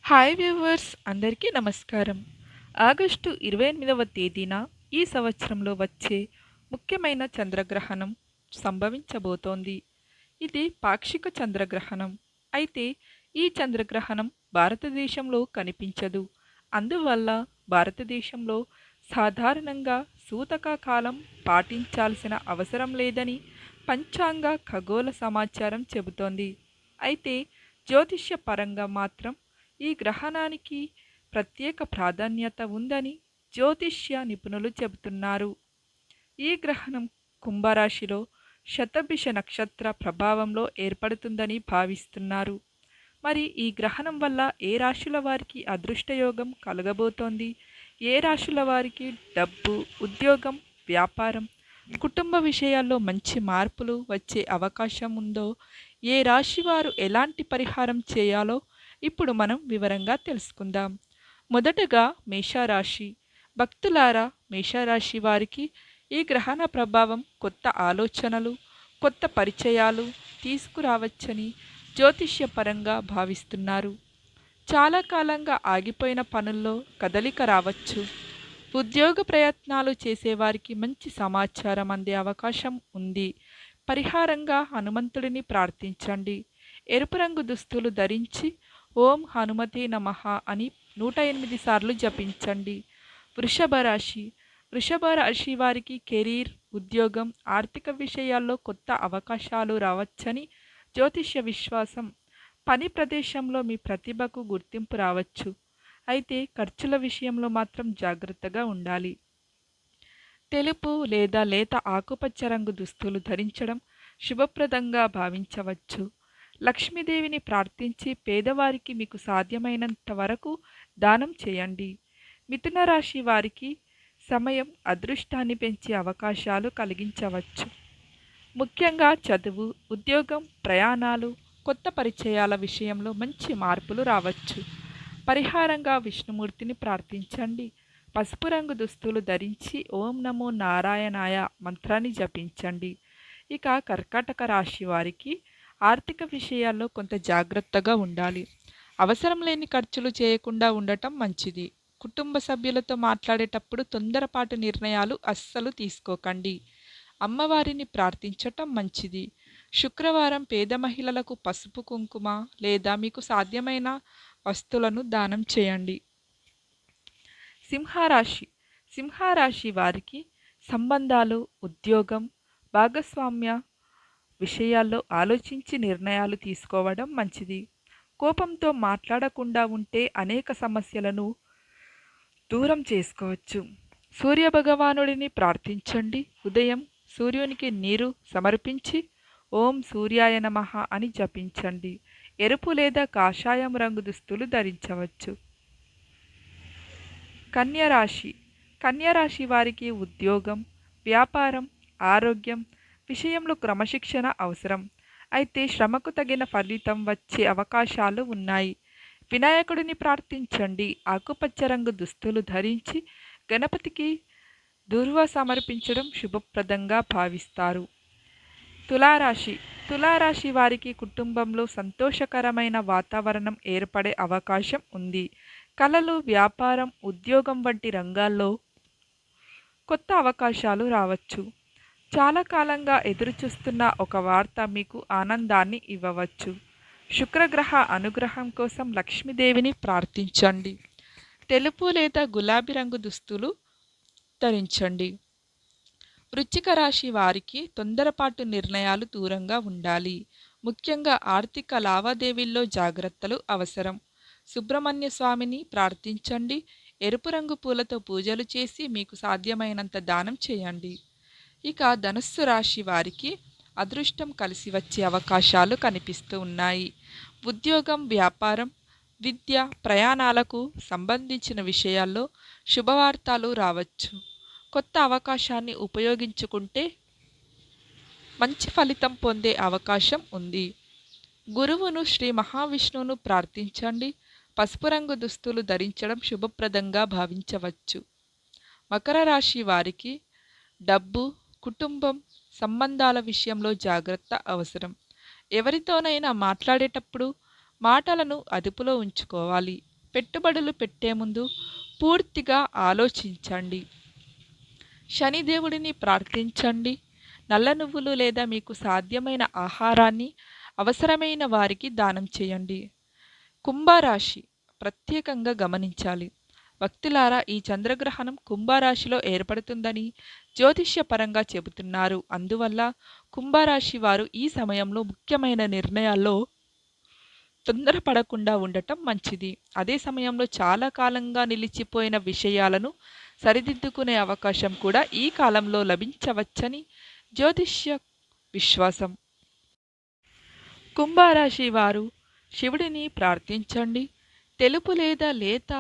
Hi viewers అందరికీ నమస్కారం. August 28వ తేదీన ఈ సంవత్సరంలో వచ్చే ముఖ్యమైన చంద్రగ్రహణం సంభవించబోతోంది. ఇది పాక్షిక చంద్రగ్రహణం. అయితే ఈ చంద్రగ్రహణం భారతదేశంలో కనిపించదు. అందువల్ల భారతదేశంలో సాధారణంగా సూతక కాలం పాటించాల్సిన అవసరం లేదని పంచాంగ ఖగోళ సమాచారం చెబుతోంది. అయితే జ్యోతిష్య పరంగా మాత్రం ఈ గ్రహణానికి ప్రత్యేక ప్రాధాన్యత ఉందని జ్యోతిష్య నిపుణులు చెబుతున్నారు. ఈ గ్రహణం కుంభరాశిలో శతభిష నక్షత్ర ప్రభావంలో ఏర్పడుతుందని భావిస్తున్నారు. మరి ఈ గ్రహణం వల్ల ఏ రాశుల వారికి అదృష్టయోగం కలగబోతోంది? ఏ రాశుల వారికి డబ్బు, ఉద్యోగం, వ్యాపారం, కుటుంబ విషయాల్లో మంచి మార్పులు వచ్చే అవకాశం ఉందో, ఏ రాశి వారు ఎలాంటి పరిహారం చేయాలో ఇప్పుడు మనం వివరంగా తెలుసుకుందాం. మొదటగా మేషరాశి. భక్తులారా, మేషరాశి వారికి ఈ గ్రహణ ప్రభావం కొత్త ఆలోచనలు, కొత్త పరిచయాలు తీసుకురావచ్చని జ్యోతిష్యపరంగా భావిస్తున్నారు. చాలా కాలంగా ఆగిపోయిన పనుల్లో కదలిక రావచ్చు. ఉద్యోగ ప్రయత్నాలు చేసేవారికి మంచి సమాచారం అందే అవకాశం ఉంది. పరిహారంగా హనుమంతుడిని ప్రార్థించండి. ఎరుపు రంగు దుస్తులు ధరించి ఓం హనుమతే నమః అని 108 సార్లు జపించండి. వృషభ రాశి. వృషభ రాశి వారికి కెరీర్, ఉద్యోగం, ఆర్థిక విషయాల్లో కొత్త అవకాశాలు రావచ్చని జ్యోతిష్య విశ్వాసం. పని ప్రదేశంలో మీ ప్రతిభకు గుర్తింపు రావచ్చు. అయితే ఖర్చుల విషయంలో మాత్రం జాగ్రత్తగా ఉండాలి. తెలుపు లేదా లేత ఆకుపచ్చ రంగు దుస్తులు ధరించడం శుభప్రదంగా భావించవచ్చు. లక్ష్మీదేవిని ప్రార్థించి పేదవారికి మీకు సాధ్యమైనంత వరకు దానం చేయండి. మిథున రాశి వారికి సమయం అదృష్టాన్ని పెంచే అవకాశాలు కలిగించవచ్చు. ముఖ్యంగా చదువు, ఉద్యోగం, ప్రయాణాలు, కొత్త పరిచయాల విషయంలో మంచి మార్పులు రావచ్చు. పరిహారంగా విష్ణుమూర్తిని ప్రార్థించండి. పసుపు రంగు దుస్తులు ధరించి ఓం నమో నారాయణాయ మంత్రాన్ని జపించండి. ఇక కర్కాటక రాశి వారికి ఆర్థిక విషయాల్లో కొంత జాగ్రత్తగా ఉండాలి. అవసరం లేని ఖర్చులు చేయకుండా ఉండటం మంచిది. కుటుంబ సభ్యులతో మాట్లాడేటప్పుడు తొందరపాటు నిర్ణయాలు అస్సలు తీసుకోకండి. అమ్మవారిని ప్రార్థించటం మంచిది. శుక్రవారం పేద మహిళలకు పసుపు కుంకుమ లేదా మీకు సాధ్యమైన వస్తువులను దానం చేయండి. సింహరాశి. సింహరాశి వారికి సంబంధాలు, ఉద్యోగం, భాగస్వామ్య విషయాల్లో ఆలోచించి నిర్ణయాలు తీసుకోవడం మంచిది. కోపంతో మాట్లాడకుండా ఉంటే అనేక సమస్యలను దూరం చేసుకోవచ్చు. సూర్యభగవానుడిని ప్రార్థించండి. ఉదయం సూర్యునికి నీరు సమర్పించి ఓం సూర్యాయ నమః అని జపించండి. ఎరుపు లేదా కాషాయం రంగు దుస్తులు ధరించవచ్చు. కన్యరాశి. కన్యరాశి వారికి ఉద్యోగం, వ్యాపారం, ఆరోగ్యం విషయంలో క్రమశిక్షణ అవసరం. అయితే శ్రమకు తగిన ఫలితం వచ్చే అవకాశాలు ఉన్నాయి. వినాయకుడిని ప్రార్థించండి. ఆకుపచ్చ రంగు దుస్తులు ధరించి గణపతికి దుర్వ సమర్పించడం శుభప్రదంగా భావిస్తారు. తులారాశి. తులారాశి వారికి కుటుంబంలో సంతోషకరమైన వాతావరణం ఏర్పడే అవకాశం ఉంది. కళలు, వ్యాపారం, ఉద్యోగం వంటి రంగాల్లో కొత్త అవకాశాలు రావచ్చు. చాలా కాలంగా ఎదురుచూస్తున్న ఒక వార్త మీకు ఆనందాన్ని ఇవ్వవచ్చు. శుక్రగ్రహ అనుగ్రహం కోసం లక్ష్మీదేవిని ప్రార్థించండి. తెలుపు లేదా గులాబీ రంగు దుస్తులు ధరించండి. వృశ్చిక రాశి వారికి తొందరపాటు నిర్ణయాలు దూరంగా ఉండాలి. ముఖ్యంగా ఆర్థిక లావాదేవీల్లో జాగ్రత్తలు అవసరం. సుబ్రహ్మణ్య స్వామిని ప్రార్థించండి. ఎరుపు రంగు పూలతో పూజలు చేసి మీకు సాధ్యమైనంత దానం చేయండి. ఇక ధనుస్సు రాశి వారికి అదృష్టం కలిసి వచ్చే అవకాశాలు కనిపిస్తూ ఉన్నాయి. ఉద్యోగం, వ్యాపారం, విద్య, ప్రయాణాలకు సంబంధించిన విషయాల్లో శుభవార్తలు రావచ్చు. కొత్త అవకాశాన్ని ఉపయోగించుకుంటే మంచి ఫలితం పొందే అవకాశం ఉంది. గురువును శ్రీ మహావిష్ణువును ప్రార్థించండి. పసుపు రంగు దుస్తులు ధరించడం శుభప్రదంగా భావించవచ్చు. మకర రాశి వారికి డబ్బు, కుటుంబం, సంబంధాల విషయంలో జాగ్రత్త అవసరం. ఎవరితోనైనా మాట్లాడేటప్పుడు మాటలను అదుపులో ఉంచుకోవాలి. పెట్టుబడులు పెట్టే ముందు పూర్తిగా ఆలోచించండి. శనిదేవుడిని ప్రార్థించండి. నల్ల నువ్వులు లేదా మీకు సాధ్యమైన ఆహారాన్ని అవసరమైన వారికి దానం చేయండి. కుంభరాశి ప్రత్యేకంగా గమనించాలి. భక్తులారా, ఈ చంద్రగ్రహణం కుంభరాశిలో ఏర్పడుతుందని జ్యోతిష్యపరంగా చెబుతున్నారు. అందువల్ల కుంభరాశి వారు ఈ సమయంలో ముఖ్యమైన నిర్ణయాల్లో తొందరపడకుండా ఉండటం మంచిది. అదే సమయంలో చాలా కాలంగా నిలిచిపోయిన విషయాలను సరిదిద్దుకునే అవకాశం కూడా ఈ కాలంలో లభించవచ్చని జ్యోతిష్య విశ్వాసం. కుంభరాశి వారు శివుడిని ప్రార్థించండి. తెలుపు లేదా లేత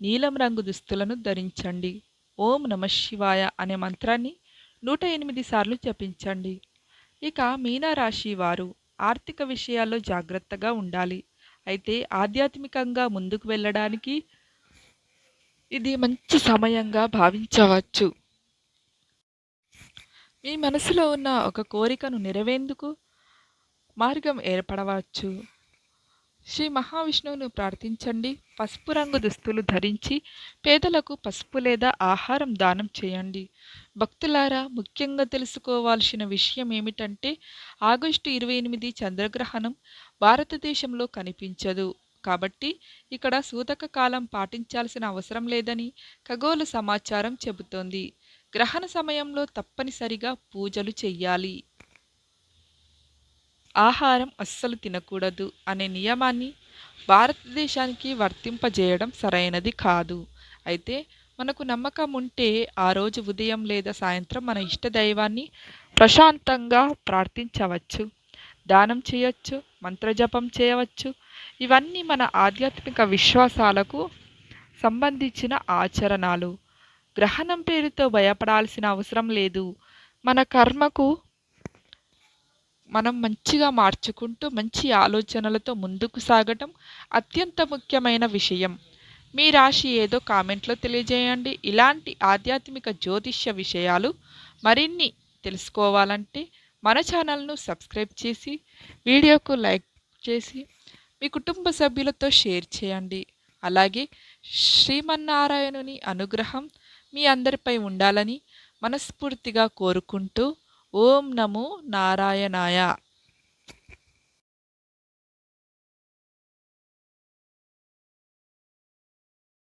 నీలం రంగు దుస్తులను ధరించండి. ఓం నమఃశివాయ అనే మంత్రాన్ని 108 సార్లు జపించండి. ఇక మీనరాశి వారు ఆర్థిక విషయాల్లో జాగ్రత్తగా ఉండాలి. అయితే ఆధ్యాత్మికంగా ముందుకు వెళ్ళడానికి ఇది మంచి సమయంగా భావించవచ్చు. మీ మనసులో ఉన్న ఒక కోరికను నెరవేర్చేందుకు మార్గం ఏర్పడవచ్చు. శ్రీ మహావిష్ణువును ప్రార్థించండి. పసుపు రంగు దుస్తులు ధరించి పేదలకు పసుపు లేదా ఆహారం దానం చేయండి. భక్తులారా, ముఖ్యంగా తెలుసుకోవాల్సిన విషయం ఏమిటంటే ఆగస్టు 28 చంద్రగ్రహణం భారతదేశంలో కనిపించదు. కాబట్టి ఇక్కడ సూతక కాలం పాటించాల్సిన అవసరం లేదని ఖగోళ సమాచారం చెబుతోంది. గ్రహణ సమయంలో తప్పనిసరిగా పూజలు చెయ్యాలి. ఆహారం అస్సలు తినకూడదు అనే నియమాన్ని భారతదేశానికి వర్తింపజేయడం సరైనది కాదు. అయితే మనకు నమ్మకం ఉంటే ఆ రోజు ఉదయం లేదా సాయంత్రం మన ఇష్టదైవాన్ని ప్రశాంతంగా ప్రార్థించవచ్చు, దానం చేయవచ్చు, మంత్రజపం చేయవచ్చు. ఇవన్నీ మన ఆధ్యాత్మిక విశ్వాసాలకు సంబంధించిన ఆచరణలు. గ్రహణం పేరుతో భయపడాల్సిన అవసరం లేదు. మన కర్మకు మనం మంచిగా మార్చుకుంటూ మంచి ఆలోచనలతో ముందుకు సాగటం అత్యంత ముఖ్యమైన విషయం. మీ రాశి ఏదో కామెంట్లో తెలియజేయండి. ఇలాంటి ఆధ్యాత్మిక జ్యోతిష్య విషయాలు మరిన్ని తెలుసుకోవాలంటే మన ఛానల్ను సబ్స్క్రైబ్ చేసి వీడియోకు లైక్ చేసి మీ కుటుంబ సభ్యులతో షేర్ చేయండి. అలాగే శ్రీమన్నారాయణుని అనుగ్రహం మీ అందరిపై ఉండాలని మనస్ఫూర్తిగా కోరుకుంటూ ఓం నమో నారాయణాయ.